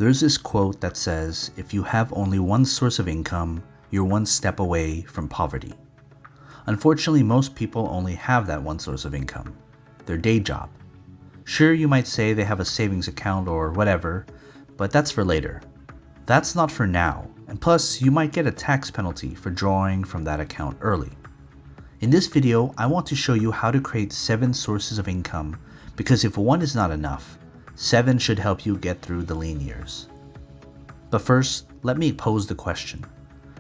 There's this quote that says, if you have only one source of income, you're one step away from poverty. Unfortunately, most people only have that one source of income, their day job. Sure, you might say they have a savings account or whatever, but that's for later. That's not for now, and plus, you might get a tax penalty for drawing from that account early. In this video, I want to show you how to create 7 sources of income, because if one is not enough, 7 should help you get through the lean years. But first, let me pose the question.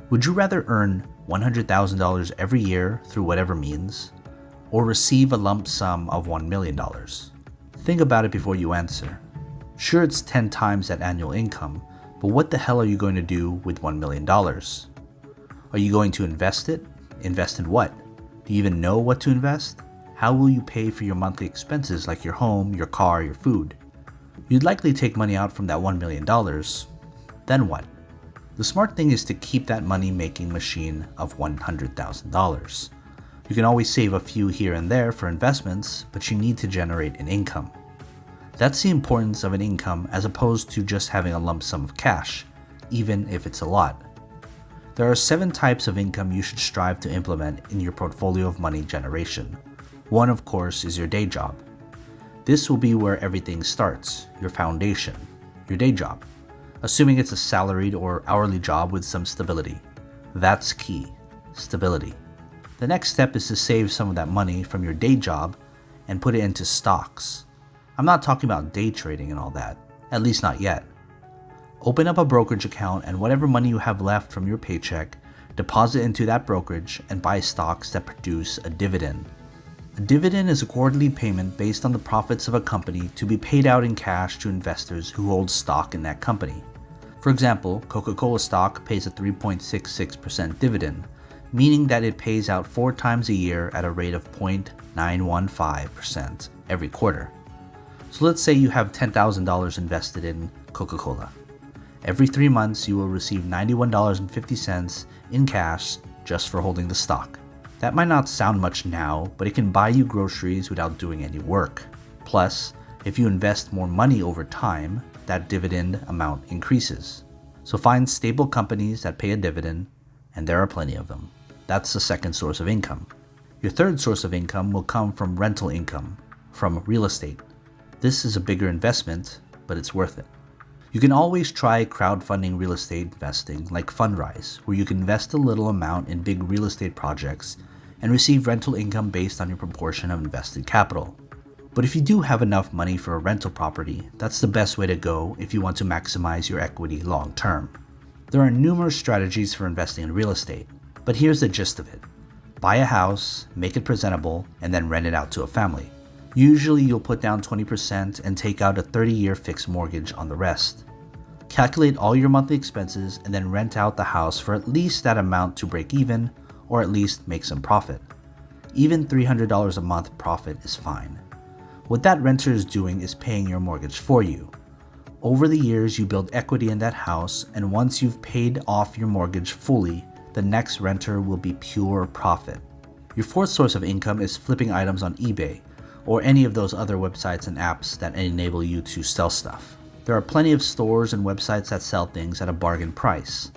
Would you rather earn $100,000 every year through whatever means, or receive a lump sum of $1 million? Think about it before you answer. Sure, it's 10 times that annual income, but what the hell are you going to do with $1 million? Are you going to invest it? Invest in what? Do you even know what to invest? How will you pay for your monthly expenses like your home, your car, your food? You'd likely take money out from that $1 million. Then what? The smart thing is to keep that money-making machine of $100,000. You can always save a few here and there for investments, but you need to generate an income. That's the importance of an income as opposed to just having a lump sum of cash, even if it's a lot. There are 7 types of income you should strive to implement in your portfolio of money generation. One, of course, is your day job. This will be where everything starts, your foundation, your day job, assuming it's a salaried or hourly job with some stability. That's key, stability. The next step is to save some of that money from your day job and put it into stocks. I'm not talking about day trading and all that, at least not yet. Open up a brokerage account and whatever money you have left from your paycheck, deposit into that brokerage and buy stocks that produce a dividend. A dividend is a quarterly payment based on the profits of a company to be paid out in cash to investors who hold stock in that company. For example, Coca-Cola stock pays a 3.66% dividend, meaning that it pays out 4 times a year at a rate of 0.915% every quarter. So let's say you have $10,000 invested in Coca-Cola. Every 3 months, you will receive $91.50 in cash just for holding the stock. That might not sound much now, but it can buy you groceries without doing any work. Plus, if you invest more money over time, that dividend amount increases. So find stable companies that pay a dividend, and there are plenty of them. That's the second source of income. Your third source of income will come from rental income, from real estate. This is a bigger investment, but it's worth it. You can always try crowdfunding real estate investing like Fundrise, where you can invest a little amount in big real estate projects and receive rental income based on your proportion of invested capital. But if you do have enough money for a rental property, that's the best way to go if you want to maximize your equity long term. There are numerous strategies for investing in real estate, but here's the gist of it. Buy a house, make it presentable, and then rent it out to a family. Usually you'll put down 20% and take out a 30-year fixed mortgage on the rest. Calculate all your monthly expenses and then rent out the house for at least that amount to break even or at least make some profit. Even $300 a month profit is fine. What that renter is doing is paying your mortgage for you. Over the years, you build equity in that house, and once you've paid off your mortgage fully, the next renter will be pure profit. Your fourth source of income is flipping items on eBay or any of those other websites and apps that enable you to sell stuff. There are plenty of stores and websites that sell things at a bargain price.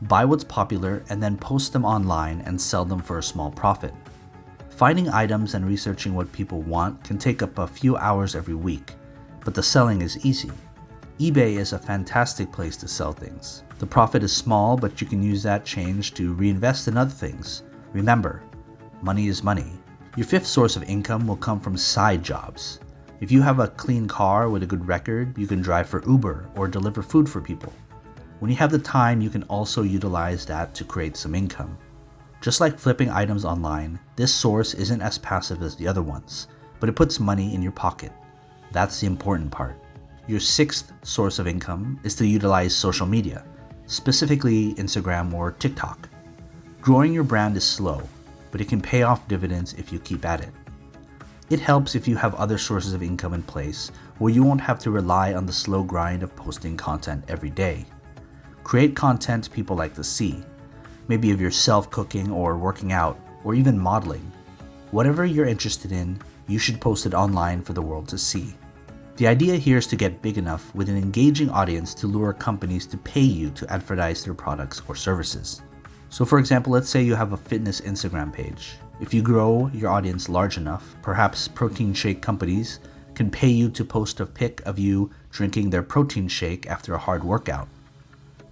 Buy what's popular and then post them online and sell them for a small profit. Finding items and researching what people want can take up a few hours every week, but the selling is easy. eBay is a fantastic place to sell things. The profit is small, but you can use that change to reinvest in other things. Remember, money is money. Your fifth source of income will come from side jobs. If you have a clean car with a good record, you can drive for Uber or deliver food for people. When you have the time, you can also utilize that to create some income. Just like flipping items online, this source isn't as passive as the other ones, but it puts money in your pocket. That's the important part. Your sixth source of income is to utilize social media, specifically Instagram or TikTok. Growing your brand is slow, but it can pay off dividends if you keep at it. It helps if you have other sources of income in place where you won't have to rely on the slow grind of posting content every day. Create content people like to see, maybe of yourself cooking or working out or even modeling. Whatever you're interested in, you should post it online for the world to see. The idea here is to get big enough with an engaging audience to lure companies to pay you to advertise their products or services. So for example, let's say you have a fitness Instagram page. If you grow your audience large enough, perhaps protein shake companies can pay you to post a pic of you drinking their protein shake after a hard workout.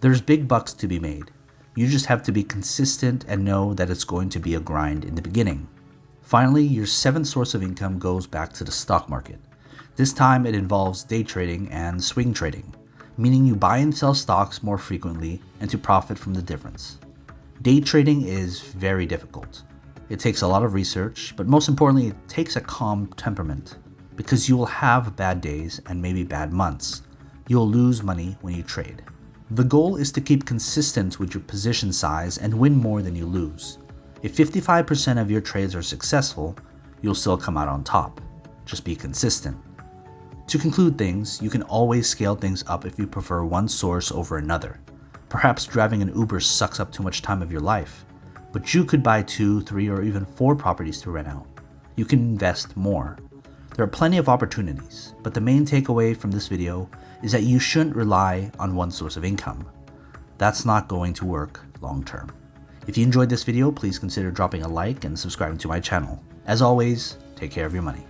There's big bucks to be made. You just have to be consistent and know that it's going to be a grind in the beginning. Finally, your seventh source of income goes back to the stock market. This time it involves day trading and swing trading, meaning you buy and sell stocks more frequently and to profit from the difference. Day trading is very difficult. It takes a lot of research, but most importantly, it takes a calm temperament because you will have bad days and maybe bad months. You'll lose money when you trade. The goal is to keep consistent with your position size and win more than you lose. If 55% of your trades are successful, you'll still come out on top. Just be consistent. To conclude things, you can always scale things up if you prefer one source over another. Perhaps driving an Uber sucks up too much time of your life, but you could buy 2, 3, or even 4 properties to rent out. You can invest more. There are plenty of opportunities, but the main takeaway from this video is that you shouldn't rely on one source of income. That's not going to work long term. If you enjoyed this video, please consider dropping a like and subscribing to my channel. As always, take care of your money.